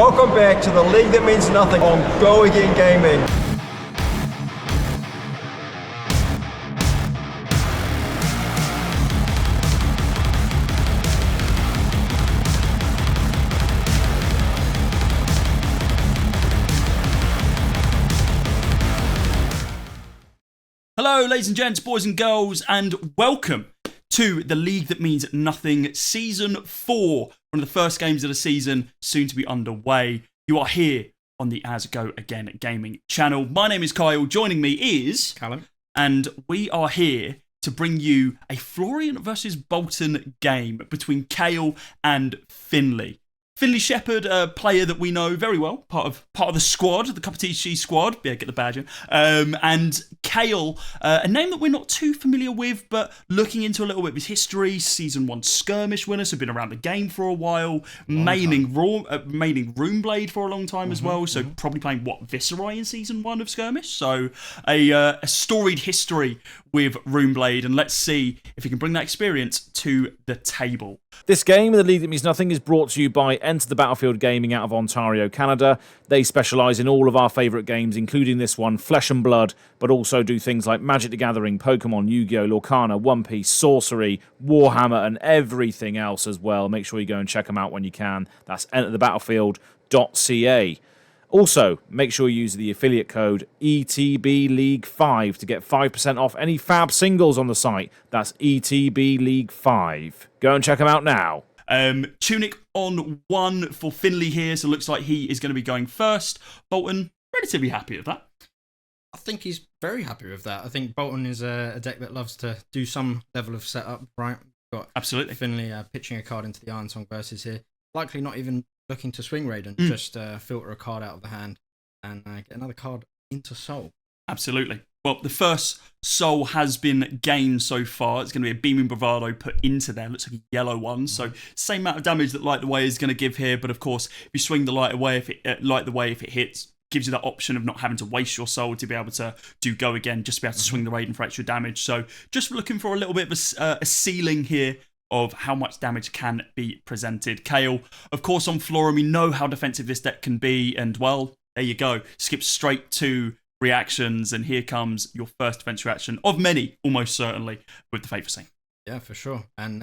Welcome back to the league that means nothing on Go Again Gaming. Hello, ladies and gents, boys and girls, and welcome to the League That Means Nothing Season 4, one of the first games of the season, soon to be underway. You are here on the As Go Again Gaming channel. My name is Kyle, joining me is Callum, and we are here to bring you a Florian versus Boltyn game between Kale and Finley. Finley Shepherd, a player that we know very well, part of the squad, the Cup of Tea Cheese squad. Yeah, get the badge in. And Kale, a name that we're not too familiar with, but looking into a little bit of his history. Season 1 skirmish winner, so been around the game for a while. Maining Runeblade for a long time as well. So probably playing Viceroy in Season 1 of skirmish. So a storied history with Runeblade, and let's see if he can bring that experience to the table. This game, The League That Means Nothing, is brought to you by Enter the Battlefield Gaming out of Ontario, Canada. They specialise in all of our favourite games, including this one, Flesh and Blood, but also do things like Magic the Gathering, Pokemon, Yu-Gi-Oh!, Lorcana, One Piece, Sorcery, Warhammer, and everything else as well. Make sure you go and check them out when you can. That's enterthebattlefield.ca. Also, make sure you use the affiliate code ETBLeague5 to get 5% off any fab singles on the site. That's ETBLeague5. Go and check them out now. Tunic on 1 for Finley here, so it looks like he is going to be going first. Boltyn, relatively happy with that. I think he's very happy with that. I think Boltyn is a deck that loves to do some level of setup, right? Got Absolutely. Finley pitching a card into the Iron Song versus here. Likely not even looking to swing raid and just filter a card out of the hand and get another card into Soul. Absolutely. Well, the first Soul has been gained so far. It's going to be a Beaming Bravado put into there. Looks like a yellow one. So same amount of damage that Light the Way is going to give here. But of course, if you swing the Light Away, if it hits, gives you that option of not having to waste your Soul to be able to do Go Again, just to be able to swing the Raiden for extra damage. So just looking for a little bit of a ceiling here of how much damage can be presented. Kale, of course, on Florian, we know how defensive this deck can be, and well, there you go. Skip straight to reactions, and here comes your first defense reaction of many, almost certainly, with the Favour Scene. Yeah, for sure. And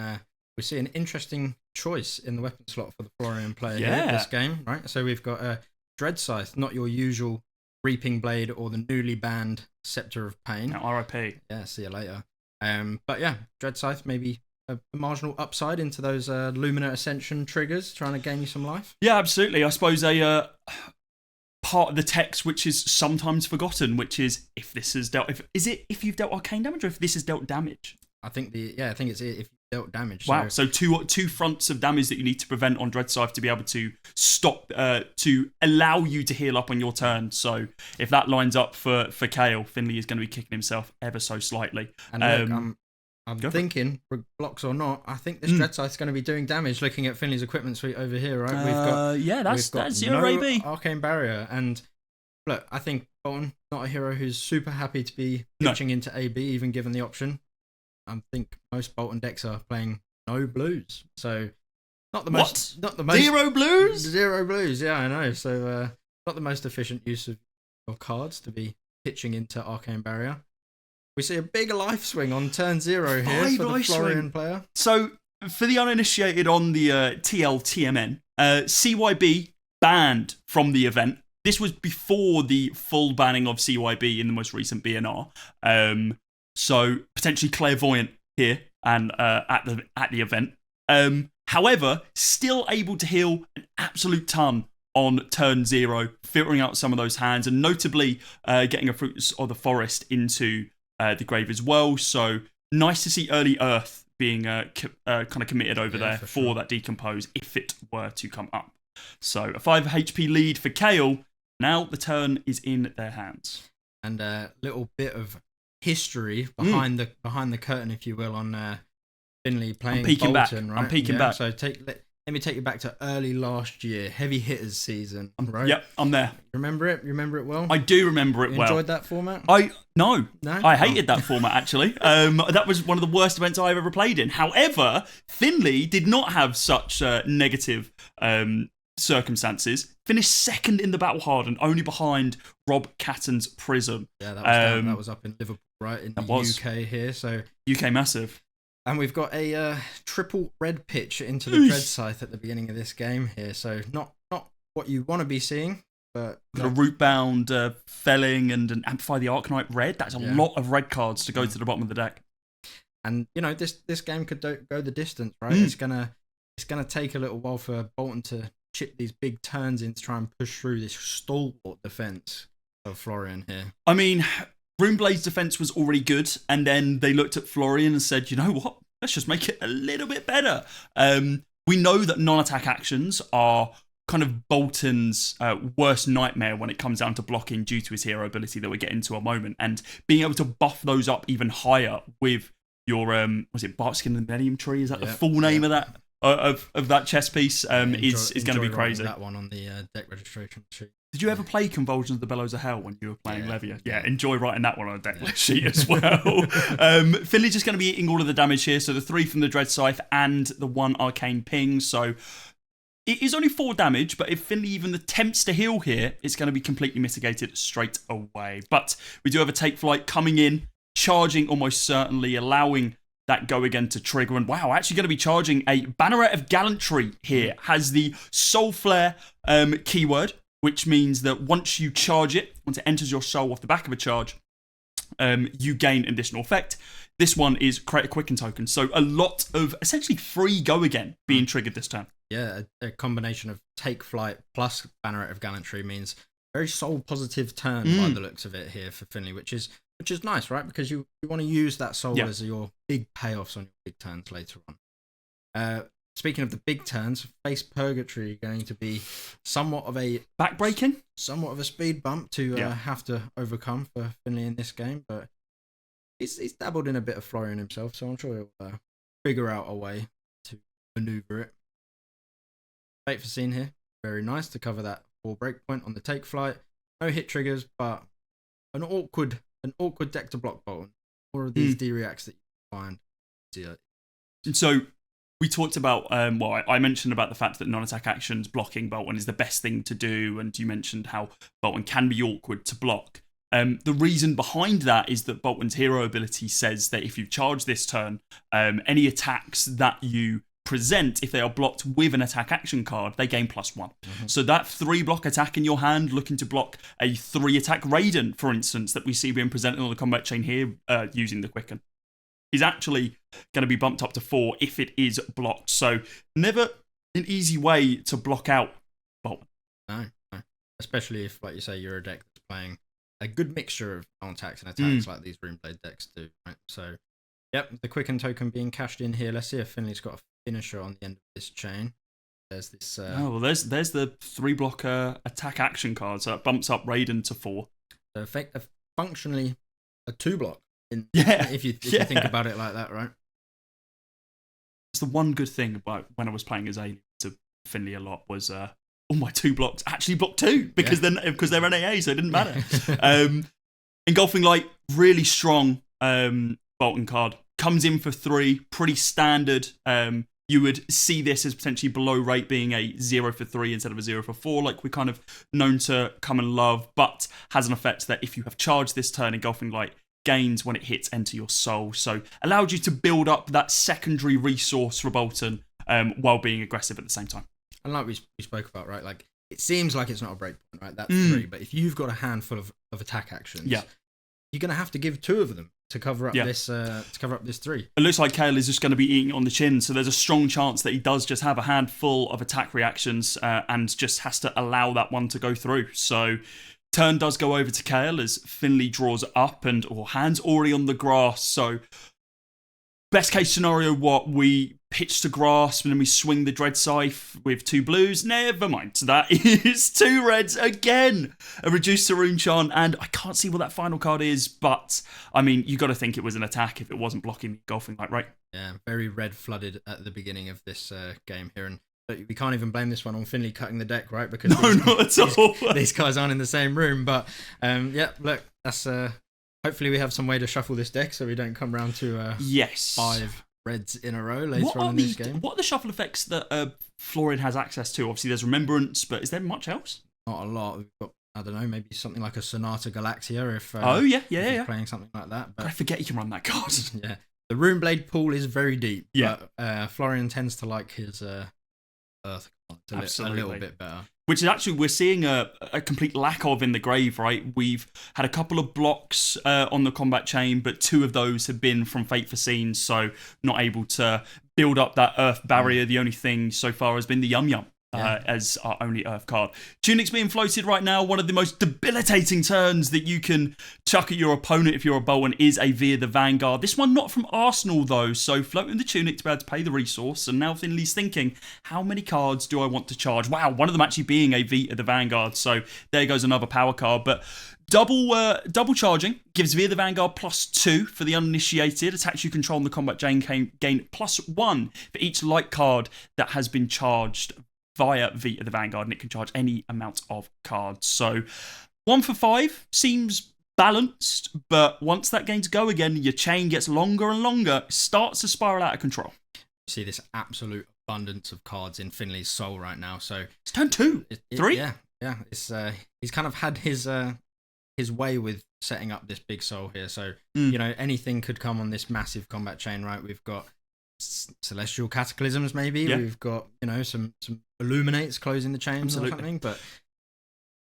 we see an interesting choice in the weapon slot for the Florian player here this game, right? So we've got a Dread Scythe, not your usual Reaping Blade or the newly banned Scepter of Pain. Now, RIP. Yeah, see you later. But yeah, Dread Scythe, maybe a marginal upside into those Lumina Ascension triggers, trying to gain you some life. Yeah, absolutely. I suppose a part of the text which is sometimes forgotten, which is if this is dealt, if you've dealt arcane damage or if this is dealt damage. I think it's if you've dealt damage. Wow. So two fronts of damage that you need to prevent on Dread Scythe to be able to stop, to allow you to heal up on your turn. So if that lines up for Kale, Finley is going to be kicking himself ever so slightly. And look, I'm thinking, blocks or not, I think this Dread Scythe is going to be doing damage looking at Finley's equipment suite over here, right? That's zero no AB. Arcane Barrier. And look, I think Boltyn, not a hero who's super happy to be pitching into AB, even given the option. I think most Boltyn decks are playing no blues. So not the most... Zero blues? Zero blues, yeah, I know. So not the most efficient use of your cards to be pitching into Arcane Barrier. We see a big life swing on turn 0 here for the Florian player. So, for the uninitiated on the TLTMN, CYB banned from the event. This was before the full banning of CYB in the most recent BNR. So, potentially clairvoyant here and at the event. However, still able to heal an absolute ton on turn 0, filtering out some of those hands, and notably getting a Fruits of the Forest into the grave as well. So nice to see early Earth being kind of committed over there for that decompose if it were to come up. So a 5 HP lead for Kale. Now the turn is in their hands. And a little bit of history behind the curtain, if you will, on Finley playing Boltyn, right? I'm peeking back. So let me take you back to early last year, heavy hitters season, right? Yep, I'm there. Remember it? You remember it well? I do remember it well. Enjoyed that format? No? I hated that format, actually. That was one of the worst events I've ever played in. However, Finley did not have such negative circumstances, finished second in the battle hardened, only behind Rob Catton's Prism. Yeah, that was up in Liverpool, right, in the UK here. So UK massive. And we've got a triple red pitch into the Dread Scythe at the beginning of this game here. So not what you want to be seeing, but a root-bound felling and an Amplify the Arcanite red. That's a lot of red cards to go to the bottom of the deck. And you know this game could go the distance, right? It's gonna take a little while for Boltyn to chip these big turns in to try and push through this stalwart defense of Florian here. I mean, Runeblade's defense was already good, and then they looked at Florian and said, you know what? Let's just make it a little bit better. We know that non-attack actions are kind of Boltyn's worst nightmare when it comes down to blocking due to his hero ability that we'll get into a moment, and being able to buff those up even higher with your was it Barkskin and the Millennium Tree? Is that the full name of that of that chess piece? Is going to be crazy. That one on the deck registration sheet. Did you ever play Convulsions of the Bellows of Hell when you were playing Levia? Yeah, enjoy writing that one on a deck list sheet as well. Finley's just going to be eating all of the damage here. So the 3 from the Dread Scythe and the 1 Arcane Ping. So it is only 4 damage, but if Finley even attempts to heal here, it's going to be completely mitigated straight away. But we do have a Take Flight coming in, charging almost certainly, allowing that go again to trigger. And wow, actually going to be charging a Banneret of Gallantry here. Has the Soul Flare keyword, which means that once you charge it, once it enters your soul off the back of a charge, you gain an additional effect. This one is create a Quicken token. So a lot of essentially free go again being triggered this turn. Yeah, a combination of Take Flight plus Banneret of Gallantry means very soul positive turn by the looks of it here for Finley, which is nice, right? Because you want to use that soul as your big payoffs on your big turns later on. Speaking of the big turns, Face Purgatory going to be somewhat of a backbreaking, somewhat of a speed bump to have to overcome for Finley in this game, but he's dabbled in a bit of Florian himself, so I'm sure he'll figure out a way to maneuver it. Fate for Scene here, very nice to cover that 4 breakpoint on the Take Flight. No hit triggers, but an awkward deck to block Boltyn. More of these D-reacts that you find. And so we talked about, I mentioned about the fact that non-attack actions blocking Boltyn is the best thing to do, and you mentioned how Boltyn can be awkward to block. The reason behind that is that Boltyn's hero ability says that if you charge this turn, any attacks that you present, if they are blocked with an attack action card, they gain +1. So that 3 block attack in your hand, looking to block a 3 attack Raiden, for instance, that we see being presented on the combat chain here using the Quicken, is actually going to be bumped up to 4 if it is blocked. So never an easy way to block out Boltyn. No. Especially if, like you say, you're a deck that's playing a good mixture of non-attacks and attacks like these Runeblade decks do. Right? So, yep, the Quicken token being cashed in here. Let's see if Finley's got a finisher on the end of this chain. There's this. There's the 3 blocker attack action card, so that bumps up Raiden to 4. So functionally a 2 block. If you think about it like that, right? It's the one good thing about when I was playing as Alien to Finley a lot was all my 2 blocks actually blocked 2 because they're NAA, so it didn't matter. Engulfing Light, really strong Boltyn card. Comes in for 3, pretty standard. You would see this as potentially below rate being a 0 for 3 instead of a 0 for 4, like we're kind of known to come and love, but has an effect that if you have charged this turn, Engulfing Light gains when it hits enter your soul. So allowed you to build up that secondary resource for Boltyn while being aggressive at the same time. And like we spoke about, right? Like it seems like it's not a breakpoint, right? That's 3, but if you've got a handful of attack actions, you're going to have to give 2 of them to cover up this 3. It looks like Kale is just going to be eating on the chin, so there's a strong chance that he does just have a handful of attack reactions and just has to allow that one to go through. So turn does go over to Kale as Finley draws up or hands already on the grass. So best case scenario, we pitch to grasp and then we swing the Dread Scythe with 2 blues. Never mind. So that is 2 reds again. A reduced to Rune Chant, and I can't see what that final card is, but I mean, you got to think it was an attack if it wasn't blocking the Engulfing Light, right? Yeah, very red flooded at the beginning of this game here, and we can't even blame this one on Finley cutting the deck, right? Because not at all. These guys aren't in the same room, but that's hopefully we have some way to shuffle this deck so we don't come round to 5 reds in a row later on in this game. What are the shuffle effects that Florian has access to? Obviously, there's Remembrance, but is there much else? Not a lot. We've got, I don't know, maybe something like a Sonata Galaxia if if you're playing something like that. But I forget you can run that card. yeah, the Runeblade pool is very deep. Yeah, but Florian tends to like his Earth cards a little bit better. Which is actually, we're seeing a complete lack of in the grave, right? We've had a couple of blocks on the combat chain, but 2 of those have been from Fate Foreseen, so not able to build up that Earth barrier. The only thing so far has been the Yum Yum. As our only Earth card. Tunic's being floated right now. One of the most debilitating turns that you can chuck at your opponent if you're a Boltyn is a Via the Vanguard. This one not from Arsenal though, so floating the Tunic to be able to pay the resource, and now Finley's thinking, how many cards do I want to charge? Wow, one of them actually being a Via the Vanguard, so there goes another power card, but double charging gives Via the Vanguard +2 for the uninitiated. Attacks you control on the combat chain gain +1 for each light card that has been charged via Via the Vanguard, and it can charge any amount of cards. So 1 for 5 seems balanced, but once that gains go again, your chain gets longer and longer, starts to spiral out of control. You see this absolute abundance of cards in Finley's soul right now. So it's turn 2, 3. Yeah. It's he's kind of had his way with setting up this big soul here. So you know, anything could come on this massive combat chain, right? We've got Celestial Cataclysms, maybe. Yeah. We've got, you know, some Illuminates closing the chains or something, but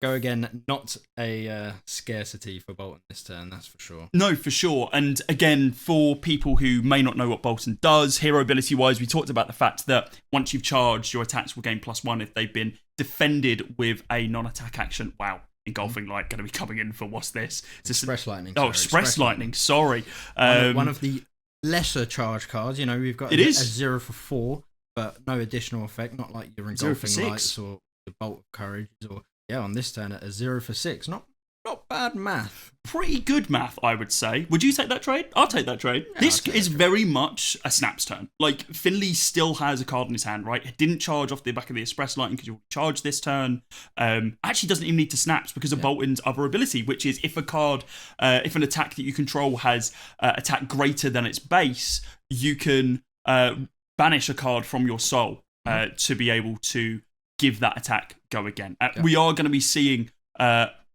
go again, not a scarcity for Boltyn this turn, that's for sure. No, for sure. And again, for people who may not know what Boltyn does, hero ability wise, we talked about the fact that once you've charged, your attacks will gain +1 if they've been defended with a non-attack action. Wow. Engulfing Light going to be coming in for what's this? Express Lightning. Oh, Express Lightning, sorry. One of the lesser charge cards, you know, we've got a 0 for 4, but no additional effect, not like your Engulfing Lights or the Bolt of Courage, or on this turn at a 0 for 6. Not bad math. Pretty good math, I would say. Would you take that trade? I'll take that trade. Yeah, this is very much a snaps turn. Like, Finley still has a card in his hand, right? It didn't charge off the back of the Express Lightning because you'll charge this turn. Actually doesn't even need to snaps because of Boltyn's other ability, which is if a card, if an attack that you control has attack greater than its base, you can banish a card from your soul to be able to give that attack go again. We are going to be seeing...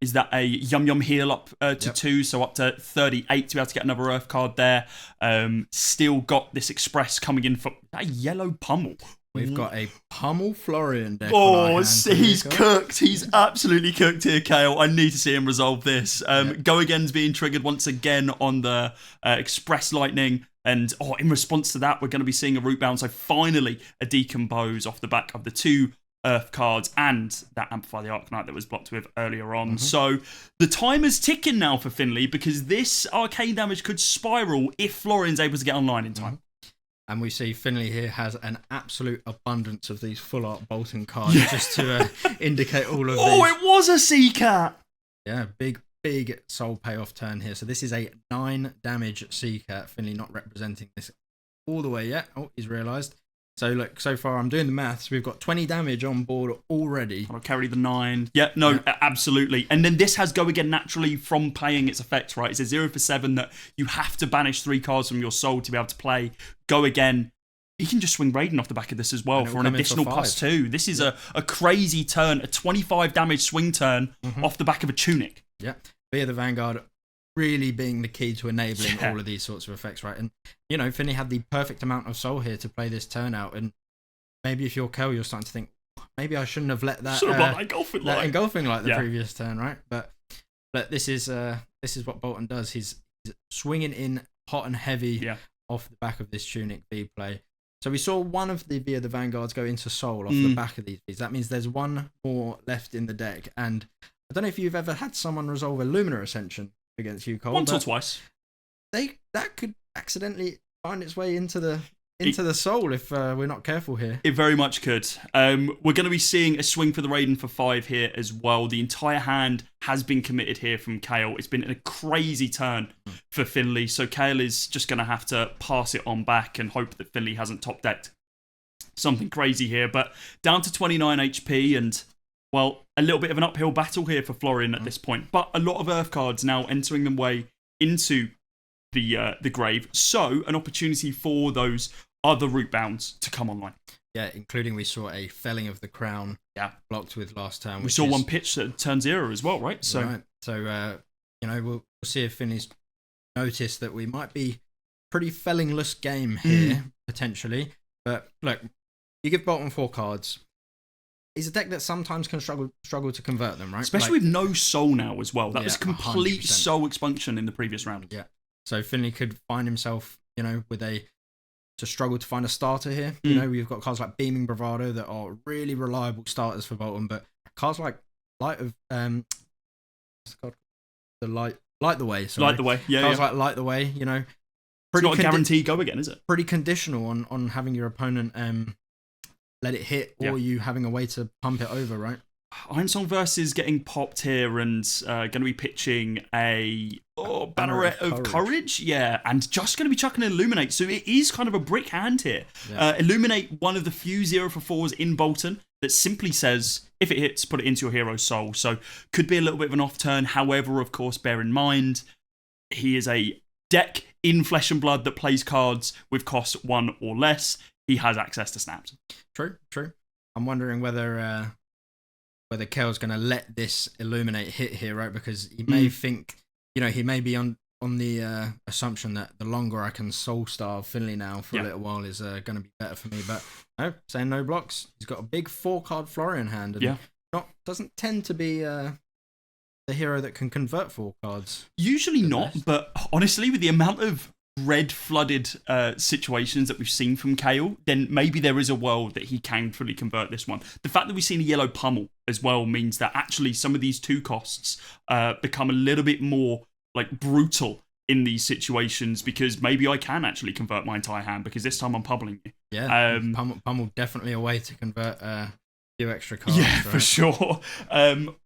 is that a Yum Yum heal up to 2, so up to 38 to be able to get another Earth card there. Still got this Express coming in for that yellow pummel. We've got a pummel Florian deck. Oh, he's cooked. He's absolutely cooked here, Kale. I need to see him resolve this. Go Again's being triggered once again on the Express Lightning. And in response to that, we're going to be seeing a Root Bound. So finally, a Decompose off the back of the 2 Earth cards and that Amplify the Arcanite that was blocked with earlier on. So the time is ticking now for Finley because this arcane damage could spiral if Florian's able to get online in time. And we see Finley here has an absolute abundance of these full art Boltyn cards just to indicate all of this. Oh, it was a Sea-Cat! Yeah, big soul payoff turn here. So this is a 9 damage Sea-Cat. Finley not representing this all the way yet. Oh, he's realised. So look, so far I'm doing the maths. We've got 20 damage on board already. I'll carry the 9. Absolutely. And then this has Go Again naturally from playing its effects, right? It's a 0 for 7 that you have to banish 3 cards from your soul to be able to play Go Again. He can just swing Raiden off the back of this as well for an additional +2. This is a crazy turn, a 25 damage swing turn off the back of a Tunic. Yeah. Via the Vanguard really being the key to enabling all of these sorts of effects, right? And, you know, Finley had the perfect amount of soul here to play this turn out. And maybe if you're Kel, you're starting to think, maybe I shouldn't have let that engulfing light the previous turn, right? But this is what Boltyn does. He's swinging in hot and heavy off the back of this Tunic V play. So we saw one of the Via the Vanguards go into soul off the back of these Vs. That means there's one more left in the deck. And I don't know if you've ever had someone resolve a Luminar Ascension against you, Cole. Once or twice. That could accidentally find its way into the soul if we're not careful here. It very much could. We're going to be seeing a swing for the Raiden for 5 here as well. The entire hand has been committed here from Kale. It's been a crazy turn for Finley, so Kale is just going to have to pass it on back and hope that Finley hasn't top decked something crazy here. But down to 29 HP and, well, a little bit of an uphill battle here for Florian at this point. But a lot of Earth cards now entering their way into the grave. So an opportunity for those other root bounds to come online. Yeah, including we saw a felling of the crown. Yeah, blocked with last turn. We saw one pitch at turn 0 as well, right? So, we'll see if Finley's noticed that we might be pretty fellingless game here potentially. But look, you give Boltyn 4 cards. He's a deck that sometimes can struggle to convert them, right? Especially with no soul now as well. That was complete 100%. soul expunction in the previous round. Yeah. So Finley could find himself, to struggle to find a starter here. We've got cards like Beaming Bravado that are really reliable starters for Boltyn, but cards like Light the Way. Sorry. Light the Way, yeah. Cards like Light the Way, it's not a guaranteed go again, is it? Pretty conditional on having your opponent let it hit, or you having a way to pump it over, right? Ironsong versus getting popped here and going to be pitching a Banneret of Courage. Yeah, and just going to be chucking Illuminate. So it is kind of a brick hand here. Yeah. Illuminate, one of the few 0-for-4s in Boltyn that simply says, if it hits, put it into your hero's soul. So could be a little bit of an off turn. However, of course, bear in mind, he is a deck in Flesh and Blood that plays cards with cost 1 or less. He has access to snaps. True. I'm wondering whether Kel's going to let this Illuminate hit here, right? Because he may think, he may be on the assumption that the longer I can soul starve Finley now for a little while is going to be better for me. But no, saying no blocks. He's got a big 4-card Florian hand, and doesn't tend to be the hero that can convert 4 cards. Usually not, but honestly, with the amount of red flooded situations that we've seen from Kale, then maybe there is a world that he can fully convert this one. The fact that we've seen a yellow pummel as well means that actually some of these 2 costs become a little bit more like brutal in these situations, because maybe I can actually convert my entire hand because this time I'm pummeling you. Yeah, pummel definitely a way to convert a few extra cards. Yeah, right? For sure.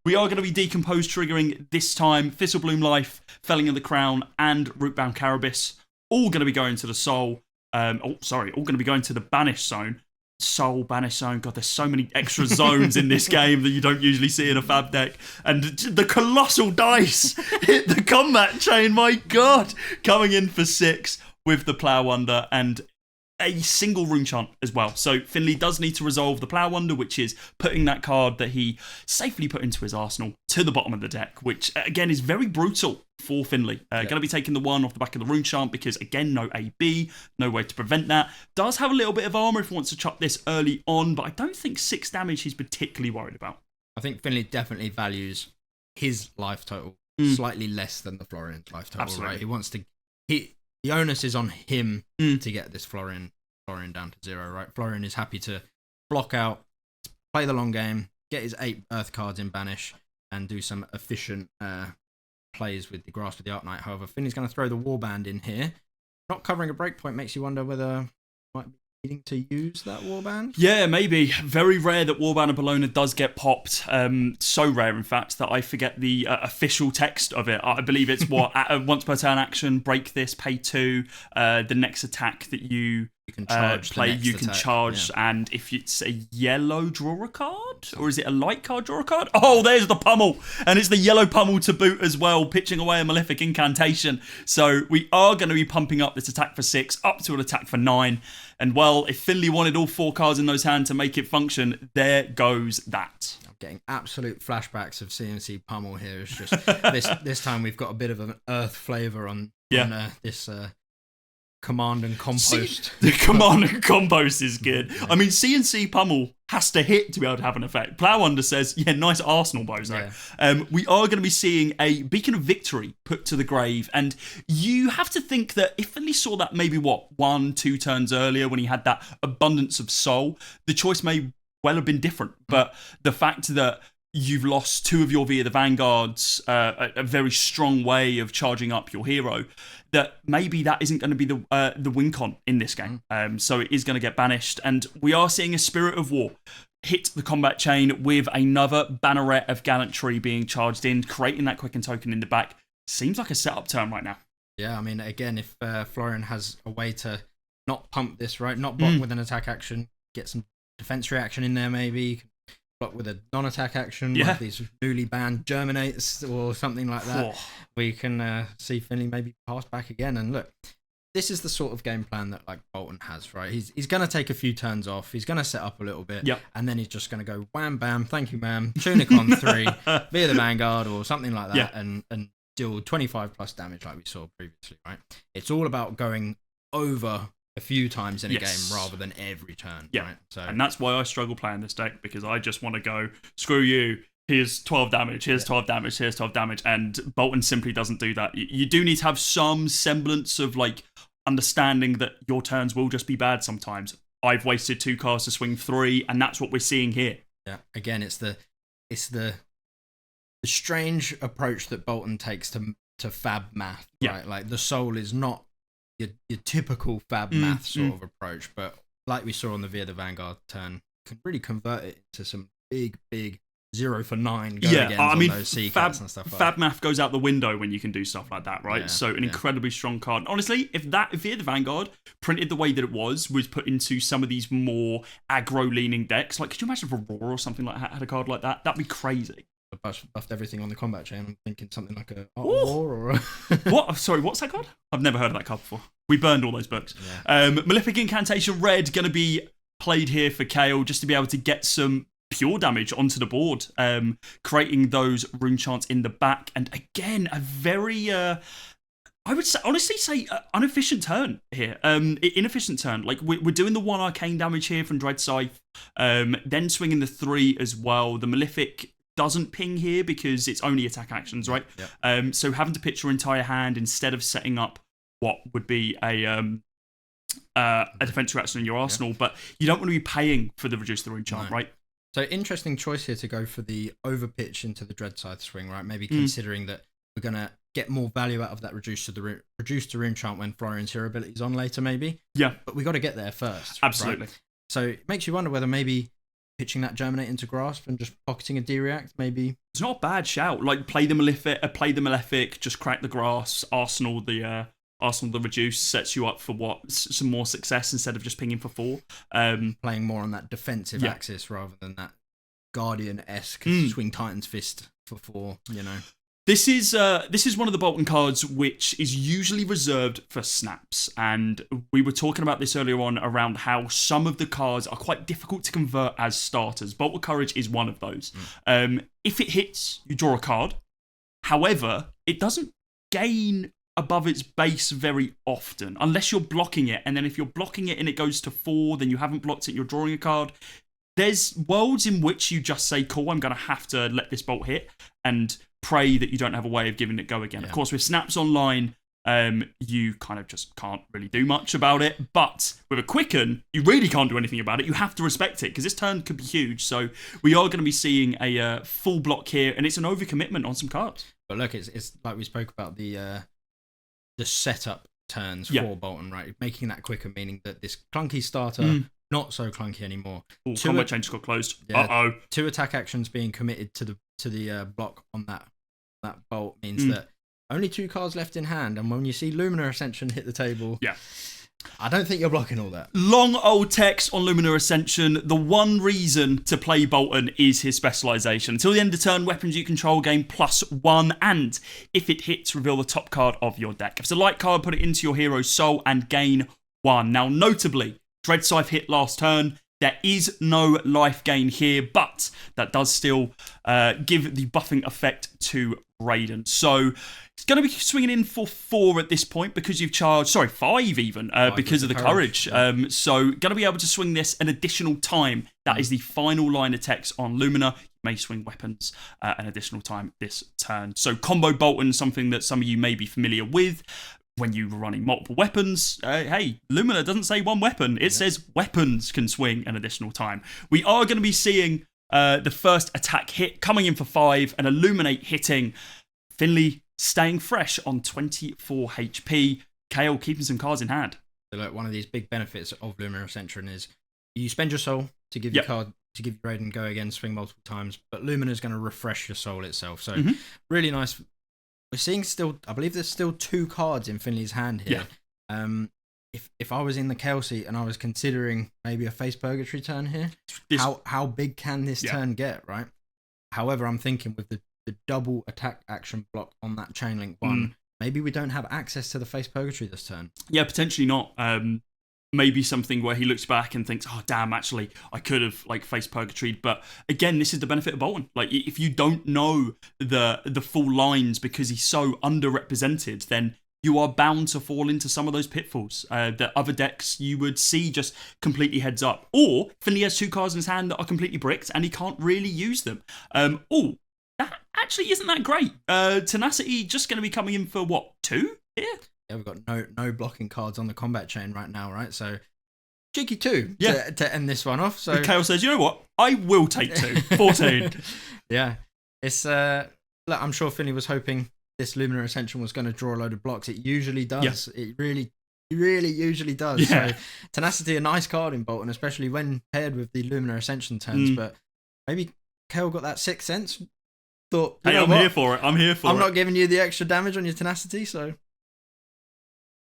We are going to be Decompose triggering this time. Thistlebloom Life, Felling of the Crown, and Rootbound Carabis. All going to be going to the Soul. All going to be going to the Banish Zone. Soul, Banish Zone. God, there's so many extra zones in this game that you don't usually see in a Fab deck. And the colossal dice hit the combat chain. My God. Coming in for 6 with the Plough Wonder and a single rune chant as well. So Finley does need to resolve the Plough Wonder, which is putting that card that he safely put into his arsenal to the bottom of the deck, which again is very brutal for Finley. Going to be taking the 1 off the back of the rune chant because again, no AB, no way to prevent that. Does have a little bit of armor if he wants to chuck this early on, but I don't think 6 damage he's particularly worried about. I think Finley definitely values his life total slightly less than the Florian's life total. Absolutely. Right? He wants to. The onus is on him to get this Florian down to 0, right? Florian is happy to block out, play the long game, get his 8 Earth cards in Banish, and do some efficient plays with the Grasp of the Arc Knight. However, Finley's going to throw the Warband in here. Not covering a breakpoint makes you wonder whether might be needing to use that Warband. Yeah, maybe. Very rare that Warband of Bologna does get popped. So rare, in fact, that I forget the official text of it. I believe it's once per turn action, break this, pay 2. The next attack that you can charge play, you can charge, and if it's a yellow, draw a card? Or is it a light card, draw a card? Oh, there's the pummel! And it's the yellow pummel to boot as well, pitching away a Malefic Incantation. So we are going to be pumping up this attack for 6, up to an attack for 9. And well, if Finley wanted all 4 cards in those hands to make it function, there goes that. I'm getting absolute flashbacks of CNC pummel here. It's just this time we've got a bit of an earth flavour on this Command and Compost. The Command and Compost is good. I mean, CNC Pummel has to hit to be able to have an effect. Plough Under says, nice Arsenal, bozo. Yeah. We are going to be seeing a Beacon of Victory put to the grave, and you have to think that if Finley saw that maybe, 1-2 turns earlier when he had that abundance of soul, the choice may well have been different. But the fact that you've lost 2 of your via the Vanguards, a very strong way of charging up your hero, that maybe that isn't going to be the win con in this game. So it is going to get banished, and we are seeing a Spirit of War hit the combat chain with another Banneret of Gallantry being charged in, creating that quicken token in the back. Seems like a setup turn right now. Yeah, I mean, again, if Florian has a way to not pump this, right, not block with an attack action, get some defense reaction in there maybe, block with a non-attack action, Yeah. like these newly banned Germinates or something like that, we can see Finley maybe pass back again. And look, this is the sort of game plan that like Boltyn has, right? He's going to take a few turns off. He's going to set up a little bit, and then he's just going to go wham bam, thank you ma'am, tunic on 3 via the Vanguard or something like that, and deal 25 plus damage like we saw previously, right? It's all about going over a few times in a game rather than every turn, right? So, and that's why I struggle playing this deck, because I just want to go, screw you, here's 12 damage, here's 12 damage, here's 12 damage, and Boltyn simply doesn't do that. You do need to have some semblance of like understanding that your turns will just be bad sometimes. I've wasted 2 cards to swing 3, and that's what we're seeing here. Yeah, again, it's the strange approach that Boltyn takes to fab math, right? Like the soul is not your typical fab math sort of approach, but like we saw on the Via the Vanguard turn, can really convert it into some big 0 for 9 go agains on those C-cats and stuff like that. Fab math goes out the window when you can do stuff like that, right? Yeah, so an incredibly strong card. Honestly, if Via the Vanguard printed the way that it was put into some of these more aggro-leaning decks, like could you imagine if Aurora or something like that had a card like that? That'd be crazy. Buffed everything on the combat chain. I'm thinking something like a War or a... What? Sorry, what's that card? I've never heard of that card before. We burned all those books. Malefic Incantation Red going to be played here for Kale just to be able to get some pure damage onto the board, creating those rune chants in the back. And again, a very, I would honestly say inefficient turn here. Inefficient turn. Like we're doing the 1 arcane damage here from Dread Scythe, then swinging the 3 as well. The Malefic doesn't ping here because it's only attack actions, right? So having to pitch your entire hand instead of setting up what would be a defense reaction in your arsenal, but you don't want to be paying for the reduce the rune chant, right? So interesting choice here to go for the overpitch into the Dread Scythe swing, right? Maybe considering that we're going to get more value out of that reduce to rune chant when Florian's hero ability's on later, maybe. Yeah. But we got to get there first. Absolutely. Right? So it makes you wonder whether maybe pitching that Germinate into Grasp and just pocketing a D-React, maybe. It's not a bad shout. Like play the Malefic, just crack the grass, Arsenal the reduce, sets you up for some more success instead of just pinging for 4. Playing more on that defensive axis rather than that Guardian-esque swing Titan's Fist for 4, you know. This is one of the Boltyn cards which is usually reserved for snaps, and we were talking about this earlier on around how some of the cards are quite difficult to convert as starters. Bolt with Courage is one of those. If it hits, you draw a card. However, it doesn't gain above its base very often, unless you're blocking it, and then if you're blocking it and it goes to 4, then you haven't blocked it, you're drawing a card. There's worlds in which you just say, cool, I'm going to have to let this bolt hit, and pray that you don't have a way of giving it go again. Of course, with snaps online, you kind of just can't really do much about it, but with a quicken, you really can't do anything about it. You have to respect it, because this turn could be huge, so we are going to be seeing a full block here, and it's an overcommitment on some cards. But look, it's like we spoke about the setup turns for Boltyn, right? Making that quicker, meaning that this clunky starter, not so clunky anymore. Combat change got closed. 2 attack actions being committed to the block on that bolt means that only 2 cards left in hand, and when you see Luminous Ascension hit the table, I don't think you're blocking all that. Long old text on Luminous Ascension. The one reason to play Boltyn is his specialisation. Until the end of turn, weapons you control gain +1, and if it hits, reveal the top card of your deck. If it's a light card, put it into your hero's soul and gain 1. Now, notably, Dread Scythe hit last turn. There is no life gain here, but that does still give the buffing effect to Raiden. So it's going to be swinging in for 4 at this point because you've charged, 5 even, because of the courage. So going to be able to swing this an additional time. That is the final line of text on Lumina. You may swing weapons an additional time this turn. So combo Boltyn, something that some of you may be familiar with. When you were running multiple weapons, hey, Lumina doesn't say 1 weapon. It says weapons can swing an additional time. We are going to be seeing the first attack hit coming in for 5 and Illuminate hitting. Finley staying fresh on 24 HP. Kale keeping some cards in hand. So look, one of these big benefits of Luminous Ascension is you spend your soul to give your card, to give your Raiden go again, swing multiple times, but Lumina is going to refresh your soul itself. So really nice. We're seeing still, I believe there's still 2 cards in Finley's hand here. if I was in the Kale seat and I was considering maybe a face purgatory turn here, how big can this turn get, right? However, I'm thinking with the double attack action block on that chain link one, maybe we don't have access to the face purgatory this turn. Yeah, potentially not. Maybe something where he looks back and thinks, oh, damn, actually, I could have, like, faced Purgatory. But, again, this is the benefit of Boltyn. Like, if you don't know the full lines because he's so underrepresented, then you are bound to fall into some of those pitfalls that other decks you would see just completely heads up. Or, Finley has 2 cards in his hand that are completely bricked and he can't really use them. That actually isn't that great. Tenacity just going to be coming in for, what, 2 here? Yeah, we've got no blocking cards on the combat chain right now, right? So, cheeky 2 to end this one off. So Kale says, you know what? I will take 2. 14. Yeah. It's, look, I'm sure Finley was hoping this Luminary Ascension was going to draw a load of blocks. It usually does. Yeah. It really usually does. Yeah. So, Tenacity, a nice card in Boltyn, especially when paired with the Luminary Ascension turns. But maybe Kale got that 6th sense. Thought, hey, I'm here for it. I'm not giving you the extra damage on your Tenacity, so...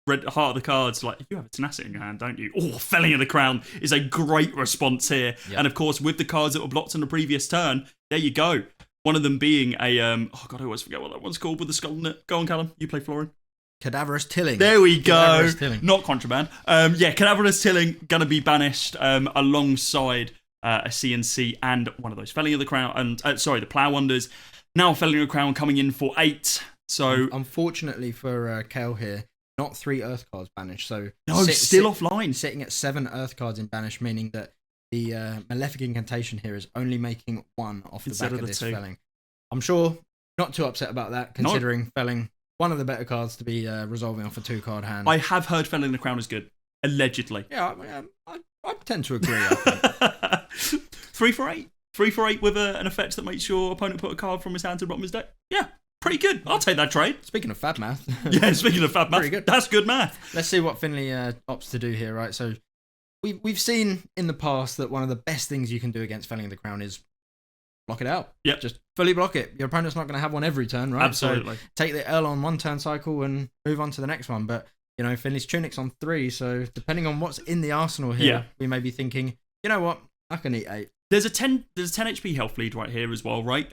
Red heart of the cards, like, you have a Tenacity in your hand, don't you? Oh, Felling of the Crown is a great response here. Yep. And of course, with the cards that were blocked on the previous turn, there you go. One of them being a, oh God, I always forget what that one's called with the skull in it. Go on, Callum, you play Florian. Cadaverous Tilling. There we go. Not Contraband. Cadaverous Tilling going to be banished alongside a CNC and one of those Felling of the Crown, and the Plough Wonders. Now Felling of the Crown coming in for 8. So unfortunately for Kale here, not 3 Earth cards banished. So still offline. Sitting at 7 Earth cards in banish, meaning that the Malefic Incantation here is only making 1 off the back of this 2. Felling. I'm sure not too upset about that, considering Felling one of the better cards to be resolving off a 2-card hand. I have heard Felling the Crown is good, allegedly. Yeah, I tend to agree. I think. 3 for 8. 3 for 8 with an effect that makes your opponent put a card from his hand to the bottom of his deck. Yeah. Pretty good. I'll take that trade. Speaking of fab math. Yeah, speaking of fab math. Pretty good. That's good math. Let's see what Finley opts to do here, right? So we've seen in the past that one of the best things you can do against Felling of the Crown is block it out. Yep. Just fully block it. Your opponent's not going to have one every turn, right? Absolutely. So take the L on 1 turn cycle and move on to the next one. But, you know, Finley's Tunic's on 3, so depending on what's in the arsenal here, we may be thinking, you know what, I can eat 8. There's a 10 HP health lead right here as well, right?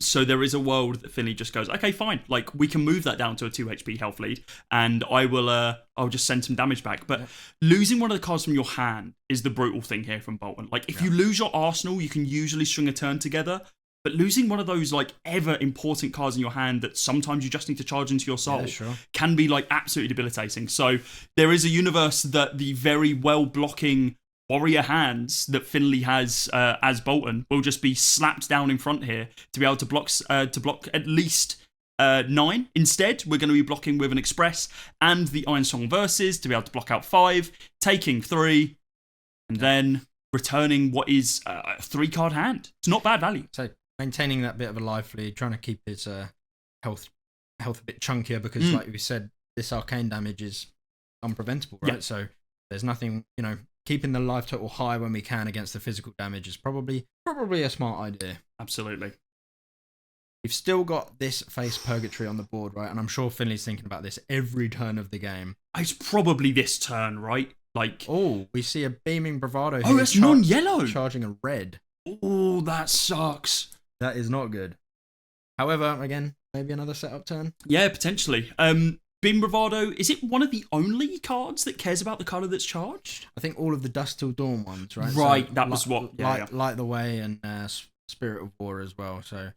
So there is a world that Finley just goes, okay, fine. Like, we can move that down to a 2 HP health lead, and I'll just send some damage back. But losing one of the cards from your hand is the brutal thing here from Boltyn. Like, if you lose your arsenal, you can usually string a turn together. But losing one of those, like, ever important cards in your hand that sometimes you just need to charge into your soul can be, like, absolutely debilitating. So there is a universe that the very well blocking warrior hands that Finley has as Boltyn will just be slapped down in front here to be able to block at least 9. Instead, we're going to be blocking with an Express and the Iron Song Verses to be able to block out 5, taking 3, and then returning what is a 3-card hand. It's not bad value. So maintaining that bit of a life lead, trying to keep his health a bit chunkier because, like we said, this arcane damage is unpreventable, right? Yep. So there's nothing, you know, keeping the life total high when we can against the physical damage is probably a smart idea. Absolutely. We've still got this face Purgatory on the board, right? And I'm sure Finley's thinking about this every turn of the game. It's probably this turn, right? Like, oh, we see a Beaming Bravado here. Oh, it's non-yellow. Charging a red. Oh, that sucks. That is not good. However, again, maybe another setup turn. Yeah, potentially. Beam Bravado, is it one of the only cards that cares about the colour that's charged? I think all of the Dusk Till Dawn ones, right? Right, so that was what... Light the Way and Spirit of War as well. So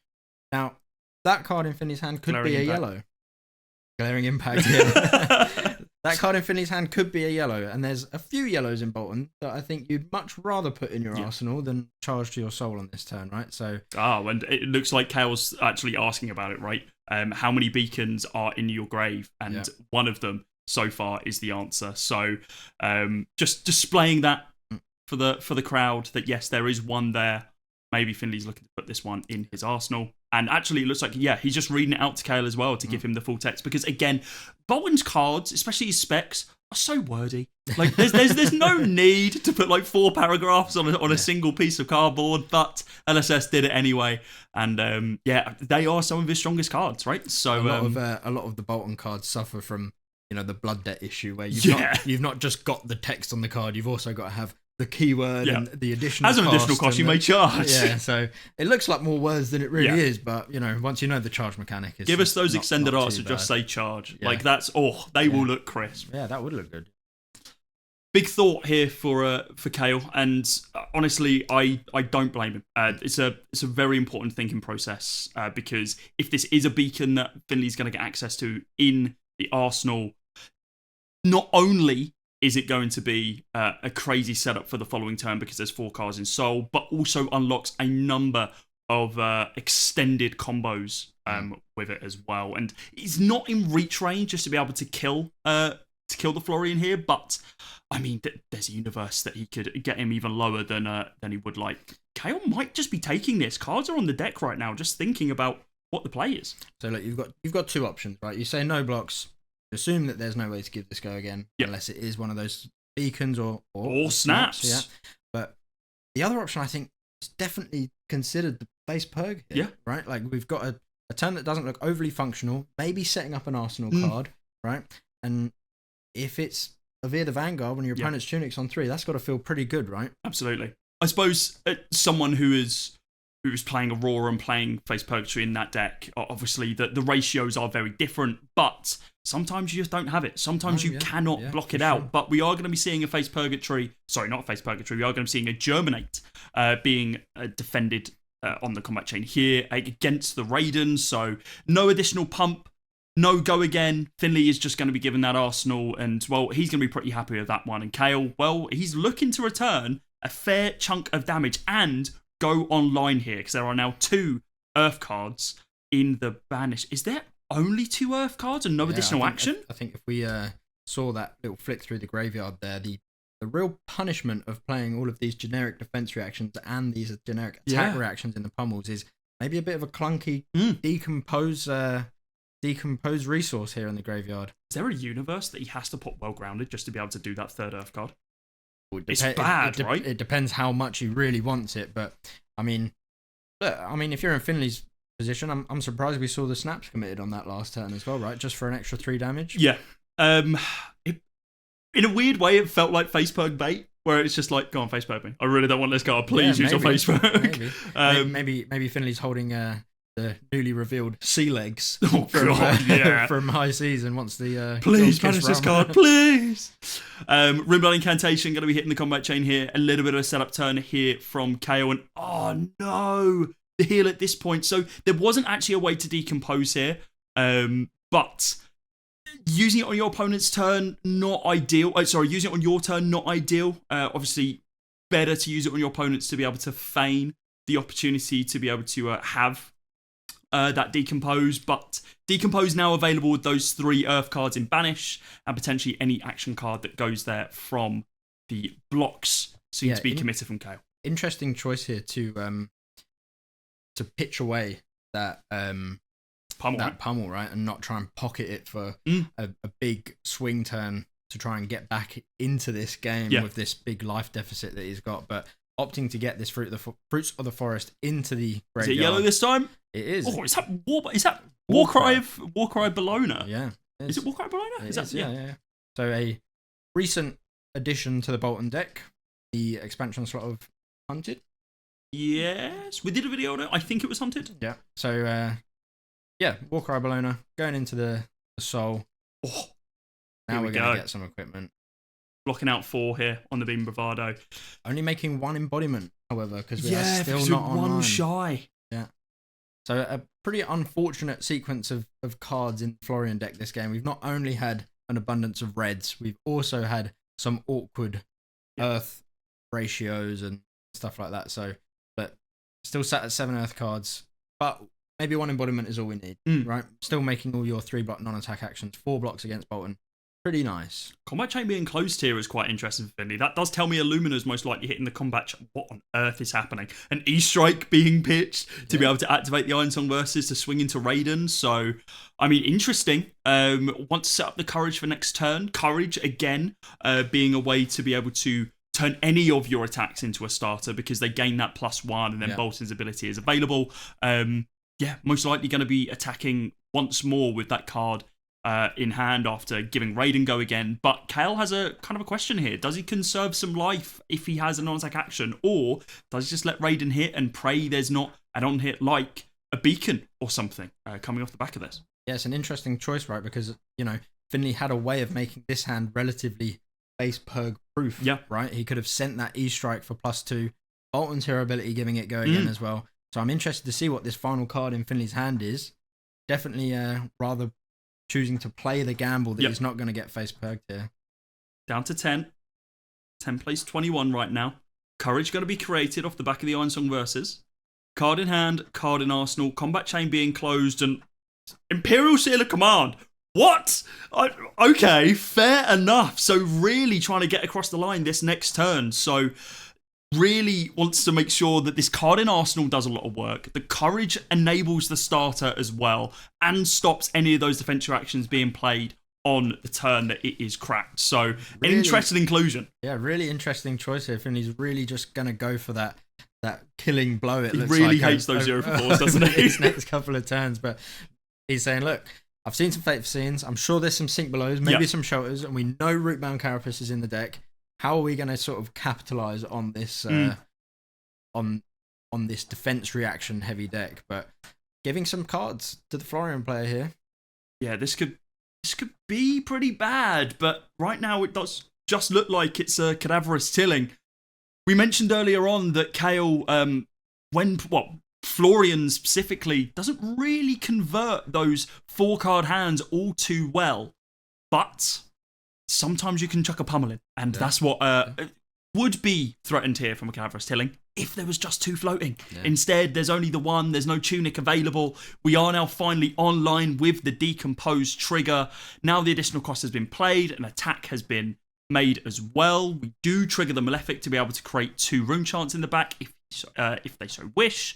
now, that card in Finley's hand could be a yellow. Glaring Impact, yeah. That card in Finley's hand could be a yellow, and there's a few yellows in Boltyn that I think you'd much rather put in your arsenal than charge to your soul on this turn, right? So and it looks like Kale's actually asking about it, right? How many beacons are in your grave? And one of them so far is the answer. So just displaying that for the crowd that yes, there is one there. Maybe Finley's looking to put this one in his arsenal. And actually, it looks like, he's just reading it out to Kale as well to give him the full text. Because, again, Boltyn's cards, especially his specs, are so wordy. Like, there's no need to put, like, 4 paragraphs on a single piece of cardboard. But LSS did it anyway. And, they are some of his strongest cards, right? So a lot of the Boltyn cards suffer from, the blood debt issue where Yeah. you've not just got the text on the card, you've also got to have the keyword Yeah. and the additional As an additional cost, you may charge. Yeah, so it looks like more words than it really Yeah. is, but once you know the charge mechanic, is Give us those not extended too arts that just bad. say charge. Yeah. Like that's they will look crisp. Yeah, that would look good. Big thought here for Kale, and honestly, I don't blame him. It's a very important thinking process because if this is a beacon that Finley's going to get access to in the arsenal, not only is it going to be a crazy setup for the following turn because there's 4 cards in Soul, but also unlocks a number of extended combos with it as well. And he's not in reach range just to be able to kill the Florian here, but I mean, there's a universe that he could get him even lower than he would like. Kale might just be taking this. Cards are on the deck right now, just thinking about what the play is. So look, you've got 2 options, right? You say no blocks. Assume that there's no way to give this go again, unless it is one of those beacons or snaps. Yeah, but the other option I think is definitely considered the base perg here, right? Like we've got a turn that doesn't look overly functional, maybe setting up an arsenal card, right? And if it's Avir the Vanguard when your opponent's tunic's on 3, that's got to feel pretty good, right? Absolutely. I suppose someone who's playing Aurora and playing Face Purgatory in that deck, obviously the ratios are very different, but sometimes you just don't have it. Sometimes you cannot block it out. But we are going to be seeing a Face Purgatory, sorry, not Face Purgatory, we are going to be seeing a Germinate being defended on the combat chain here against the Raiden, so no additional pump. No go again. Finley is just going to be given that arsenal, and, well, he's going to be pretty happy with that one. And Kale, well, he's looking to return a fair chunk of damage and go online here, because there are now 2 Earth cards in the banish. Is there only 2 Earth cards and no additional action? I think if we saw that little flick through the graveyard there, the real punishment of playing all of these generic defense reactions and these generic attack reactions in the pummels is maybe a bit of a clunky decompose resource here in the graveyard. Is there a universe that he has to put well grounded just to be able to do that 3rd Earth card? It's bad, right? It depends how much he really wants it, but I mean, look, if you're in Finley's position, I'm surprised we saw the snaps committed on that last turn as well, right? Just for an extra 3 damage. Yeah. In a weird way, it felt like Facepurg bait, where it's just like, go on, Facepurg me. I really don't want this card. Please use your Facepurg. Maybe Finley's holding the newly revealed sea legs from High Season once the please banish this card, please. Rimblad Incantation going to be hitting the combat chain here. A little bit of a setup turn here from Kale, and oh no, the heal at this point. So there wasn't actually a way to decompose here, but using it on your opponent's turn, not ideal. Using it on your turn, not ideal. Obviously, better to use it on your opponent's to be able to feign the opportunity to be able to have that Decompose, but Decompose now available with those 3 Earth cards in Banish, and potentially any action card that goes there from the blocks soon to be committed from Kale. Interesting choice here to pitch away that pummel, right, and not try and pocket it for a big swing turn to try and get back into this game with this big life deficit that he's got, but opting to get this fruits of the forest into the graveyard. Is it yellow this time? It is. Oh, is that Warcry Bologna? Yeah. Is it Warcry Bologna? Yeah. So a recent addition to the Boltyn deck, the expansion slot of Hunted. Yes, we did a video on it. I think it was Hunted. Yeah. So Warcry Bologna going into the Soul. Oh, now we're going to get some equipment. Blocking out 4 here on the Beam Bravado. Only making 1 embodiment, however, because we are still not online. 1 shy. Yeah. So a pretty unfortunate sequence of cards in Florian deck this game. We've not only had an abundance of reds, we've also had some awkward Earth ratios and stuff like that. So, but still sat at 7 Earth cards, but maybe 1 embodiment is all we need, right? Still making all your 3-block non-attack actions, 4 blocks against Boltyn. Pretty nice. Combat chain being closed here is quite interesting for Finley. That does tell me Illumina's most likely hitting the combat chain. What on earth is happening? An E-Strike being pitched to be able to activate the Iron Song Versus to swing into Raiden. So, I mean, interesting. Want to set up the Courage for next turn. Courage, again, being a way to be able to turn any of your attacks into a starter because they gain that +1 and then Boltyn's ability is available. Most likely going to be attacking once more with that card in hand after giving Raiden go again. But Kale has a kind of a question here. Does he conserve some life if he has a non-attack action? Or does he just let Raiden hit and pray there's not an on-hit like a beacon or something coming off the back of this? Yeah, it's an interesting choice, right? Because, Finley had a way of making this hand relatively base perg proof, right? He could have sent that E-Strike for +2. Boltyn's hero ability giving it go again as well. So I'm interested to see what this final card in Finley's hand is. Definitely rather choosing to play the gamble that he's not going to get face perked here. Down to 10. 10 plays 21 right now. Courage going to be created off the back of the Iron Song Versus. Card in hand, card in arsenal, combat chain being closed, and Imperial Seal of Command. What? Okay, fair enough. So really trying to get across the line this next turn. So really wants to make sure that this card in arsenal does a lot of work. The courage enables the starter as well and stops any of those defensive actions being played on the turn that it is cracked. So really, interesting inclusion. Yeah, really interesting choice here. And he's really just going to go for that killing blow. It looks really like hates those 0-4s, doesn't he? His next couple of turns, but he's saying, look, I've seen some fateful scenes. I'm sure there's some sink belows, maybe some shelters, and we know Rootbound Carapace is in the deck. How are we going to sort of capitalize on this on this defense reaction heavy deck? But giving some cards to the Florian player here. Yeah, this could be pretty bad, but right now it does just look like it's a cadaverous tilling. We mentioned earlier on that Kale, Florian specifically doesn't really convert those 4-card hands all too well, but sometimes you can chuck a pummeling, and that's what would be threatened here from a cadaverous tilling if there was just 2 floating. Instead, there's only the 1, there's no tunic available. We are now finally online with the decomposed trigger. Now the additional cost has been played, an attack has been made as well. We do trigger the Malefic to be able to create 2 rune chants in the back if they so wish.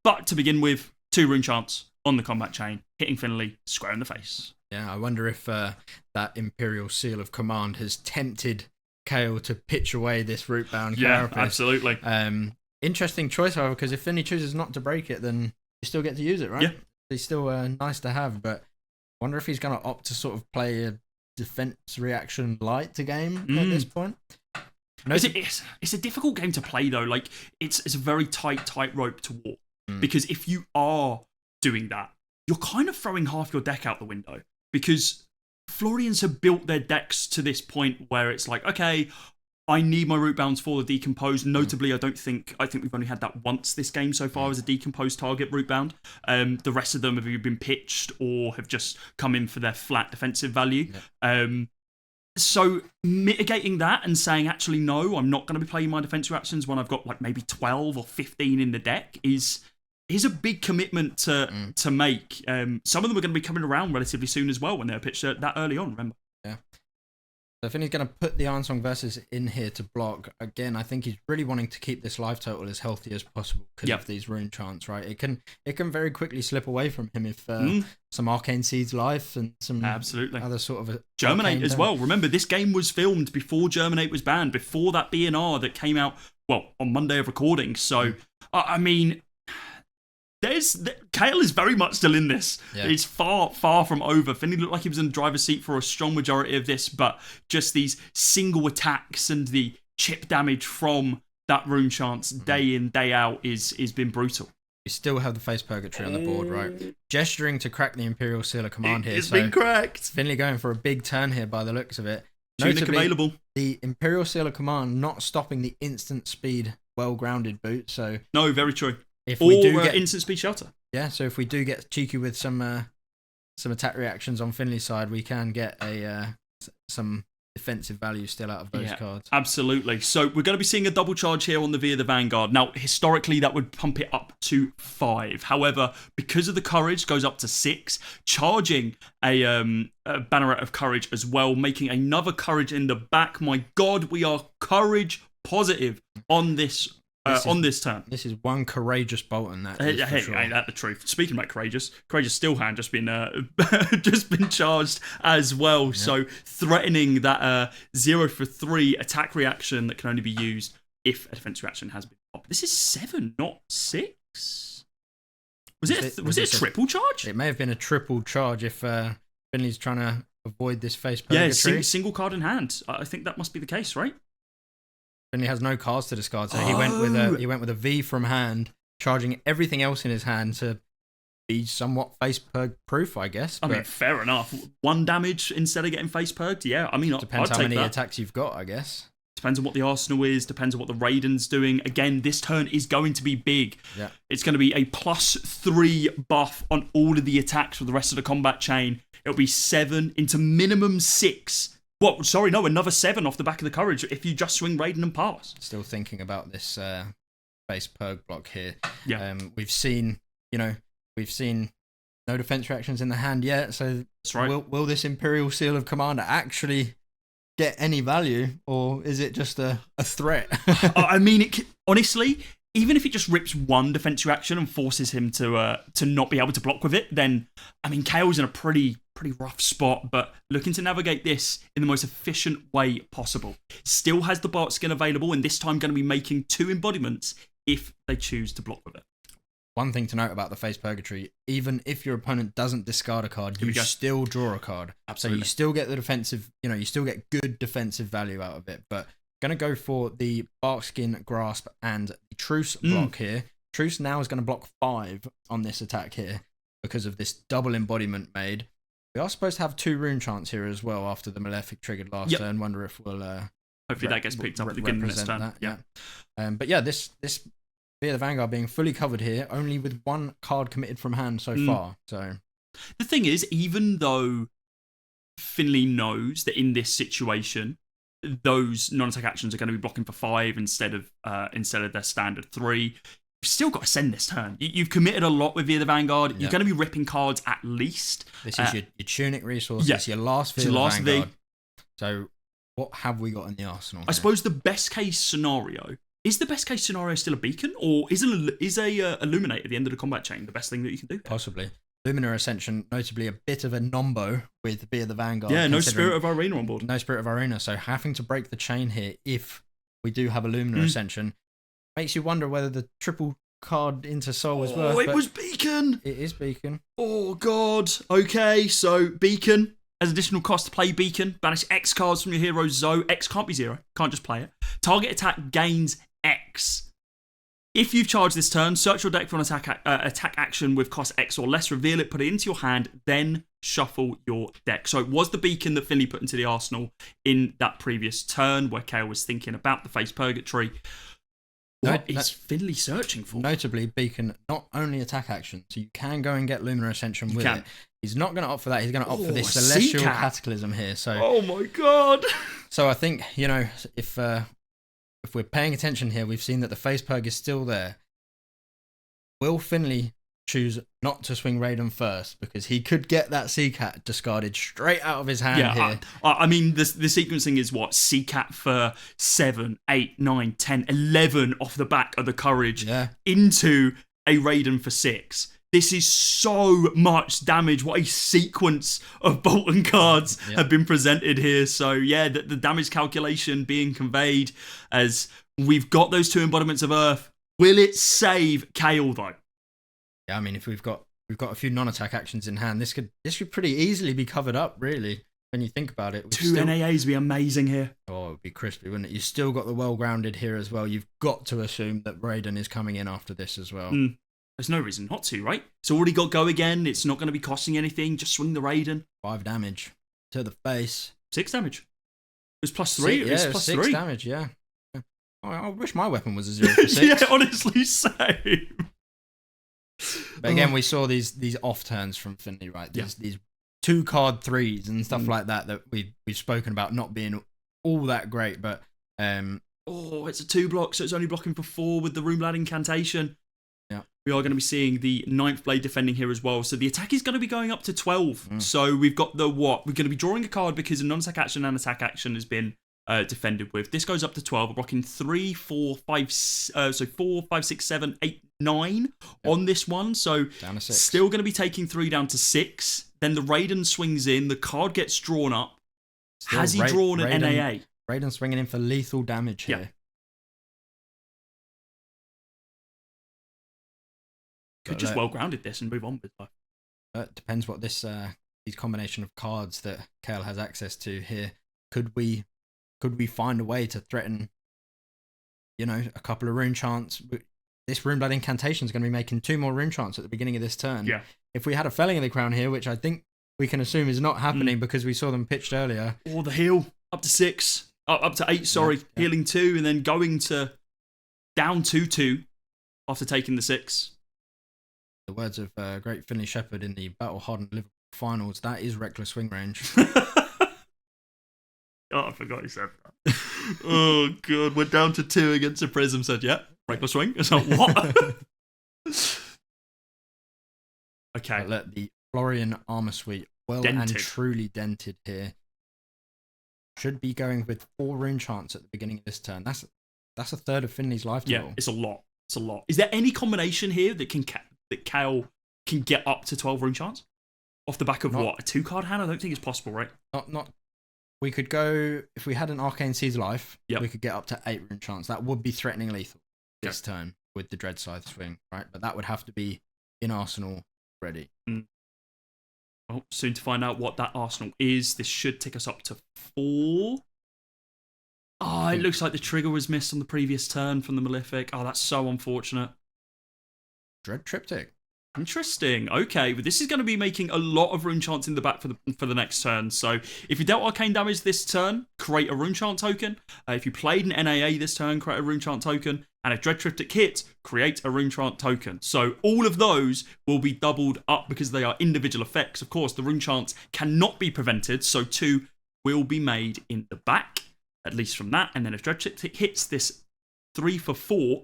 But to begin with, 2 rune chants on the combat chain, hitting Finley square in the face. Yeah, I wonder if that Imperial Seal of Command has tempted Kale to pitch away this Rootbound Carapace. Yeah, absolutely. Interesting choice, however, because if Finley chooses not to break it, then you still get to use it, right? Yeah. It's still nice to have, but I wonder if he's going to opt to sort of play a defense reaction light to game at this point. It's a difficult game to play, though. Like, it's a very tight rope to walk. Because if you are doing that, you're kind of throwing half your deck out the window. Because Florians have built their decks to this point where it's like, okay, I need my root bounds for the decomposed. Notably, I think we've only had that once this game so far as a decomposed target root bound. The rest of them have either been pitched or have just come in for their flat defensive value. So mitigating that and saying, actually, no, I'm not going to be playing my defensive actions when I've got like maybe 12 or 15 in the deck is a big commitment to make. Some of them are going to be coming around relatively soon as well when they're pitched that early on, remember? Yeah. So I think he's going to put the Iron Song Versus in here to block. Again, I think he's really wanting to keep this life total as healthy as possible because of these rune chants, right? It can very quickly slip away from him if some Arcane Seeds life and some other sort of... Germinate as well. Remember, this game was filmed before Germinate was banned, before that BNR that came out, on Monday of recording. So, I mean... Kale is very much still in this. Yeah. It's far from over. Finley looked like he was in the driver's seat for a strong majority of this, but just these single attacks and the chip damage from that rune chance day in, day out is been brutal. We still have the face purgatory on the board, right? Gesturing to crack the Imperial Seal of Command here. It's been cracked. Finley going for a big turn here by the looks of it. Tunic available. The Imperial Seal of Command not stopping the instant speed well-grounded boot. So no, very true. If we do get instant speed shelter. Yeah, so if we do get cheeky with some attack reactions on Finley's side, we can get some defensive value still out of those cards. Absolutely. So we're going to be seeing a double charge here on the V of the Vanguard. Now, historically, that would pump it up to 5. However, because of the courage, goes up to 6, charging a banneret of courage as well, making another courage in the back. My God, we are courage positive on this turn. This is one courageous Boltyn. Ain't that the truth? Speaking about courageous steel hand just been charged as well. Yep. So threatening that 0 for 3 attack reaction that can only be used if a defense reaction has been popped. This is 7, not 6. Was it a triple charge? It may have been a triple charge if Finley's trying to avoid this face Yeah, purgatory. single card in hand. I think that must be the case, right? Finley has no cards to discard, so he went with a V from hand, charging everything else in his hand to be somewhat face purg proof, I guess. I mean, fair enough. 1 damage instead of getting face purged. Yeah, I mean, depends I'd how take many that. attacks you've got, I guess. Depends on what the arsenal is. Depends on what the Raiden's doing. Again, this turn is going to be big. Yeah. It's going to be a +3 buff on all of the attacks for the rest of the combat chain. It'll be 7 into minimum 6. What? Sorry, no, another 7 off the back of the courage if you just swing Raiden and pass. Still thinking about this face purg block here. Yeah. We've seen no defense reactions in the hand yet. So That's right. will this Imperial Seal of Commander actually get any value, or is it just a threat? I mean, honestly, even if it just rips 1 defense reaction and forces him to not be able to block with it, then I mean, Kale's in a pretty rough spot. But looking to navigate this in the most efficient way possible. Still has the Bart skin available, and this time going to be making 2 embodiments if they choose to block with it. One thing to note about the face purgatory: even if your opponent doesn't discard a card, you still draw a card. Absolutely. So you still get the defensive, you still get good defensive value out of it. But going to go for the Barkskin Grasp and the Truce block here. Truce now is going to block 5 on this attack here because of this double embodiment made. We are supposed to have 2 rune chants here as well after the Malefic triggered last turn. Wonder if we'll hopefully that gets picked up at the beginning of this turn. That, yeah. But yeah, this Via the Vanguard being fully covered here, only with 1 card committed from hand so far. So the thing is, even though Finley knows that in this situation, those non-attack actions are going to be blocking for 5 instead of their standard 3. You've still got to send this turn. You've committed a lot with Via the Vanguard. You're going to be ripping cards at least. This is your tunic resource. It's your last Via the Vanguard. So what have we got in the arsenal? I suppose the best case scenario. Is the best case scenario still a beacon, or is a illuminate at the end of the combat chain the best thing that you can do? Possibly. Luminar Ascension, notably a bit of a nombo with Via the Vanguard. Yeah, no Spirit of Arena on board. No Spirit of Arena, so having to break the chain here if we do have a Luminar Ascension makes you wonder whether the triple card into Soul was worth. Oh, it was Beacon! It is Beacon. Oh, God. Okay, so Beacon. As additional cost to play Beacon, banish X cards from your hero's Zoe. X can't be 0. Can't just play it. Target attack gains X. If you've charged this turn, search your deck for an attack action with cost X or less, reveal it, put it into your hand, then shuffle your deck. So it was the Beacon that Finley put into the arsenal in that previous turn where Kale was thinking about the face purgatory. What is Finley searching for? Notably, Beacon, not only attack action, so you can go and get Luminar Ascension with it. He's not going to opt for that. He's going to opt for this Celestial Cataclysm here. So, oh my God. So I think, if we're paying attention here, we've seen that the face purg is still there. Will Finley choose not to swing Raiden first? Because he could get that Seacat discarded straight out of his hand here. I mean, the sequencing is what? Seacat for 7, 8, 9, 10, 11 off the back of the Courage into a Raiden for 6. This is so much damage. What a sequence of Boltyn cards have been presented here. So, yeah, the damage calculation being conveyed as we've got those 2 embodiments of Earth. Will it save Kale, though? Yeah, I mean, if we've got a few non-attack actions in hand, this could pretty easily be covered up, really, when you think about it. 2 NAAs would be amazing here. Oh, it would be crispy, wouldn't it? You've still got the well-grounded here as well. You've got to assume that Raiden is coming in after this as well. There's no reason not to, right? It's already got go again. It's not going to be costing anything. Just swing the Raiden. 5 damage to the face. 6 damage. It was +3. It was +3. 6 damage, yeah. I wish my weapon was a 0 for 6. Yeah, honestly, same. But again, we saw these off turns from Finley, right? These 2 card 3s and stuff like that we've spoken about not being all that great, but it's a 2 block, so it's only blocking for 4 with the Room Lad Incantation. Yeah. We are going to be seeing the 9th Blade defending here as well. So the attack is going to be going up to 12. So we've got the what? We're going to be drawing a card because a non-attack action and attack action has been defended with. This goes up to 12. We're blocking 3, 4, 5, 4, 5, 6, 7, 8, 9 on this one. So down to 6. Still going to be taking 3 down to 6. Then the Raiden swings in. The card gets drawn up. Has he drawn an NAA? Raiden swinging in for lethal damage here. Yeah. Could just well grounded this and move on with life. Depends what this these combination of cards that Kale has access to here, could we find a way to threaten, a couple of rune chants? This Rune Blood Incantation is going to be making 2 more rune chants at the beginning of this turn. Yeah. If we had a Felling of the Crown here, which I think we can assume is not happening because we saw them pitched earlier. Or the heal up to 6, up to 8. Sorry, Yeah. healing 2, and then going to down 2-2 after taking the 6. The words of great Finley Shepherd in the Battle Hardened Liverpool finals, that is reckless swing range. Oh, I forgot he said that. Oh, God. We're down to 2 against a Prism. Said, yeah, reckless swing. It's like, what? Okay. But look, the Florian armor suite, well Dented. and truly dented here. Should be going with 4 rune chants at the beginning of this turn. That's a third of Finley's life total. Yeah, it's a lot. It's a lot. Is there any combination here that Kale can get up to 12 rune chants? Off the back of what? A 2-card hand? I don't think it's possible, right? Not. We could go, if we had an Arcane Seed's life, Yep. we could get up to 8 rune chants. That would be threatening lethal this turn with the Dread Scythe swing, right? But that would have to be in Arsenal ready. Well, soon to find out what that Arsenal is. This should take us up to 4. Oh, it looks like the trigger was missed on the previous turn from the Malefic. Oh, that's so unfortunate. Dread Triptych. Interesting. Okay, but this is going to be making a lot of rune chants in the back for the next turn. So if you dealt arcane damage this turn, create a rune chant token. If you played an NAA this turn, create a rune chant token. And if Dread Triptych hit, create a rune chant token. So all of those will be doubled up because they are individual effects. Of course, the rune chants cannot be prevented, so 2 will be made in the back, at least from that. And then if Dread Triptych hits this 3 for 4,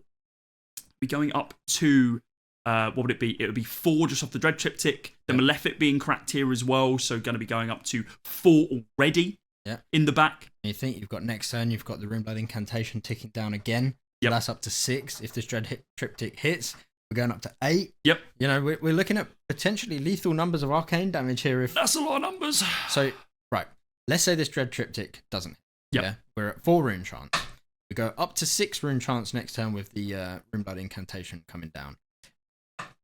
be going up to what would it be? It would be 4 just off the Dread Triptych. The Malefic being cracked here as well, so going to be going up to 4 already in the back. And you think you've got next turn, you've got the Rune Blood Incantation ticking down again. So that's up to 6. If this Dread Triptych hits, we're going up to 8. Yep. We're looking at potentially lethal numbers of arcane damage here. That's a lot of numbers. So, right. Let's say this Dread Triptych doesn't hit. Yep. Yeah. We're at 4 rune chants. We go up to 6 rune chants next turn with the Rune Blood Incantation coming down.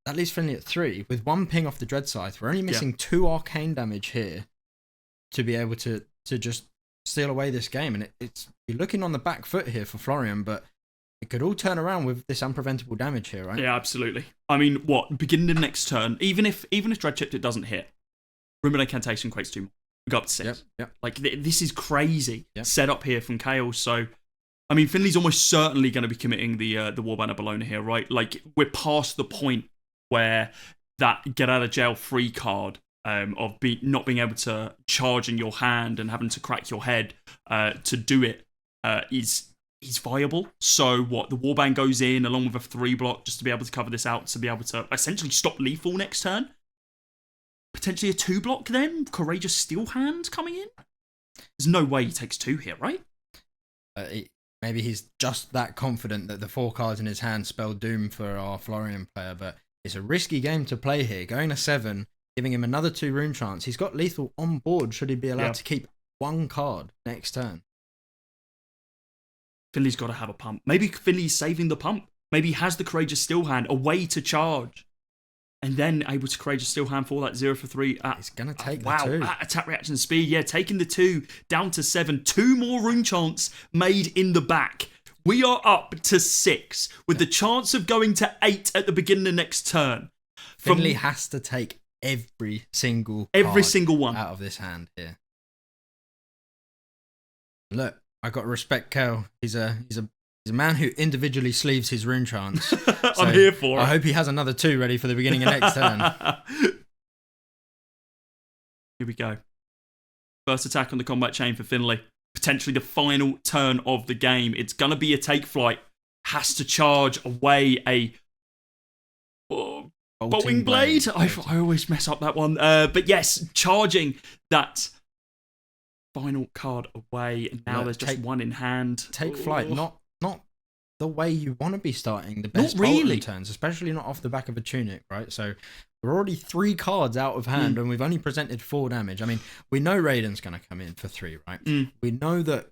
That leaves Finley at 3. With 1 ping off the Dread Scythe, we're only missing 2 arcane damage here to be able to just steal away this game. And you're looking on the back foot here for Florian, but it could all turn around with this unpreventable damage here, right? Yeah, absolutely. I mean, beginning of next turn, even if Dread Triptych doesn't hit, Rune Blood Incantation equates 2 more. We go up to 6. Yep. Like, this is crazy Yep. up here from Kale. So, I mean, Finley's almost certainly going to be committing the Warbanner Bologna here, right? Like, we're past the point where that get out of jail free card of not being able to charge in your hand and having to crack your head to do it is viable. So what? The Warband goes in along with a 3 block just to be able to cover this out, to be able to essentially stop lethal next turn. Potentially a 2 block then? Courageous Steel Hand coming in? There's no way he takes 2 here, right? Maybe he's just that confident that the 4 cards in his hand spell doom for our Florian player, but it's a risky game to play here. Going to 7, giving him another 2 rune chants. He's got lethal on board should he be allowed to keep 1 card next turn. Finley's got to have a pump. Maybe Finley's saving the pump. Maybe he has the Courageous Steel Hand, a way to charge. And then able to Courageous Steel Hand for that 0 for 3. It's going to take the 2. At attack reaction speed. Yeah, taking the 2 down to 7. 2 more rune chants made in the back. We are up to 6 with the chance of going to 8 at the beginning of next turn. Finley has to take every single one out of this hand here. Look, I got to respect Kel. He's a man who individually sleeves his rune chants. So I'm here for it. I hope he has another 2 ready for the beginning of next turn. Here we go. First attack on the combat chain for Finley. Potentially the final turn of the game. It's going to be a take flight. Has to charge away a Boltyn blade. I always mess up that one. But yes, charging that final card away. And now there's just 1 in hand. Take flight. Not the way you want to be starting the best Not really. Boltyn turns, especially not off the back of a tunic, right? So we're already 3 cards out of hand and we've only presented 4 damage. I mean, we know Raiden's going to come in for 3, right? We know that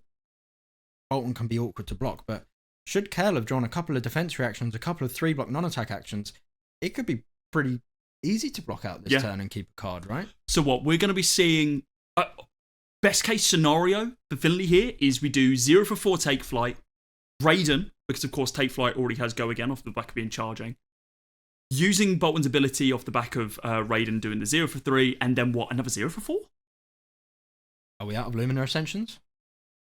Boltyn can be awkward to block, but should Kale have drawn a couple of defense reactions, a couple of 3 block non-attack actions, it could be pretty easy to block out this turn and keep a card, right? So what we're going to be seeing, best case scenario for Finley here is we do 0 for 4 take flight, Raiden, because of course take flight already has go again off the back of being charging, using Boltyn's ability off the back of Raiden doing the 0 for 3, and then what, another 0 for 4? Are we out of Luminous Ascensions?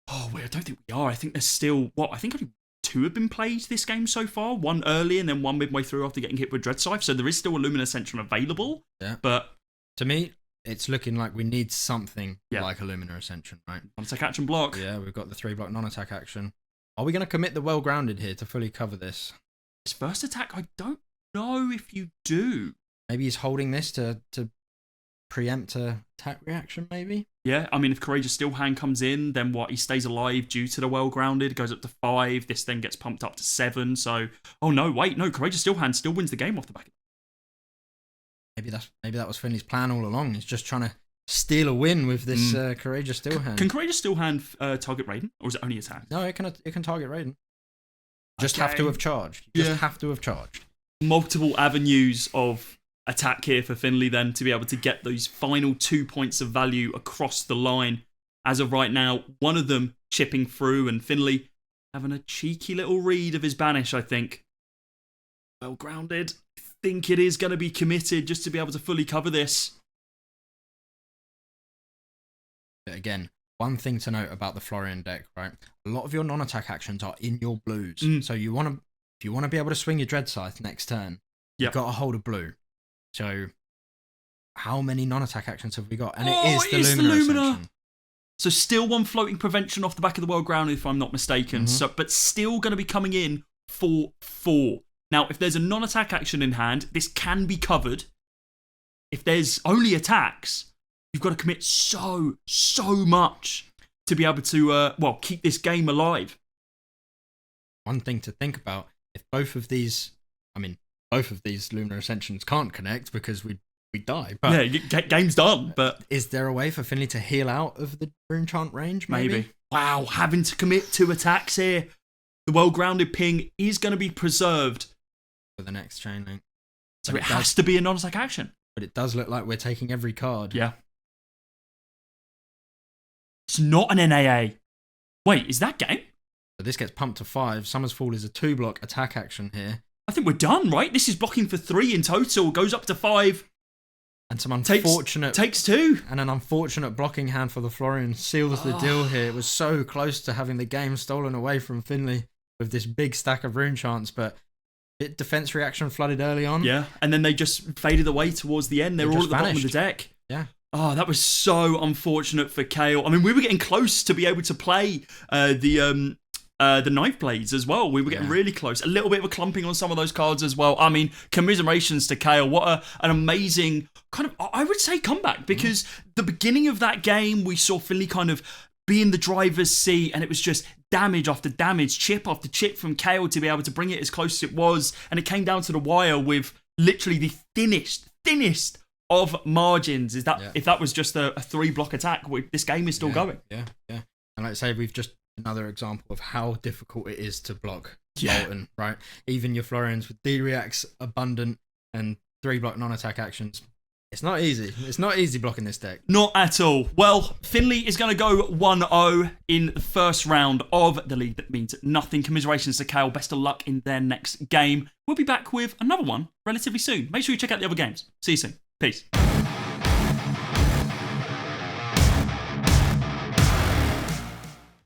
Oh, wait, I don't think we are. I think there's still, I think only 2 have been played this game so far. One early and then one midway through after getting hit with Dread Scythe. So there is still a Luminous Ascension available. Yeah. But to me, it's looking like we need something like a Luminous Ascension, right? Non-attack action block. Yeah, we've got the 3-block non-attack action. Are we going to commit the well-grounded here to fully cover this? His first attack, I don't know if you do. Maybe he's holding this to preempt a attack reaction, maybe? Yeah, I mean, if Courageous Steel Hand comes in, then what? He stays alive due to the well-grounded, goes up to 5. This then gets pumped up to 7. So, oh no, wait, no, Courageous Steel Hand still wins the game off the back. Maybe that was Finley's plan all along. He's just trying to steal a win with this Courageous Steel Hand. Can Courageous Steel Hand target Raiden, or is it only attack? No, it can target Raiden. Just have to have charged. Just have to have charged. Multiple avenues of attack here for Finley then to be able to get those final 2 points of value across the line. As of right now, one of them chipping through, and Finley having a cheeky little read of his banish, I think. Well grounded. I think it is going to be committed just to be able to fully cover this. But again, one thing to note about the Florian deck, right? A lot of your non-attack actions are in your blues. So if you want to be able to swing your Dread Scythe next turn, you've got to hold a blue. So how many non-attack actions have we got? And it is the Lumina. So still one floating prevention off the back of the world ground, if I'm not mistaken. So, but still going to be coming in for 4. Now, if there's a non-attack action in hand, this can be covered. If there's only attacks, you've got to commit so much to be able to, keep this game alive. One thing to think about, if both of these Luminous Ascensions can't connect because we die. But game's done. But is there a way for Finley to heal out of the Rune Chant range, maybe? Wow, having to commit 2 attacks here. The well-grounded ping is going to be preserved for the next chain link. So it has to be a non-attack action. But it does look like we're taking every card. Yeah. It's not an NAA. Wait, is that game? So this gets pumped to 5. Summer's Fall is a 2-block attack action here. I think we're done, right? This is blocking for 3 in total. Goes up to 5. And some unfortunate... Takes 2. And an unfortunate blocking hand for the Florian seals the deal here. It was so close to having the game stolen away from Finley with this big stack of rune chants, but defense reaction flooded early on. Yeah, and then they just faded away towards the end. They were all at the bottom of the deck. Yeah. Oh, that was so unfortunate for Kale. I mean, we were getting close to be able to play the Knife Blades as well. We were getting really close. A little bit of a clumping on some of those cards as well. I mean, commiserations to Kale. What an amazing kind of, I would say, comeback, because the beginning of that game, we saw Finley kind of be in the driver's seat, and it was just damage after damage, chip after chip from Kale to be able to bring it as close as it was. And it came down to the wire with literally the thinnest of margins. Is that if that was just a 3-block attack, this game is still going. Yeah. And like I say, we've just another example of how difficult it is to block Boltyn, right? Even your Florians with D-reacts abundant and 3-block non-attack actions. It's not easy. It's not easy blocking this deck. Not at all. Well, Finley is going to go 1-0 in the first round of the league. That means nothing. Commiserations to Kale. Best of luck in their next game. We'll be back with another one relatively soon. Make sure you check out the other games. See you soon. Peace.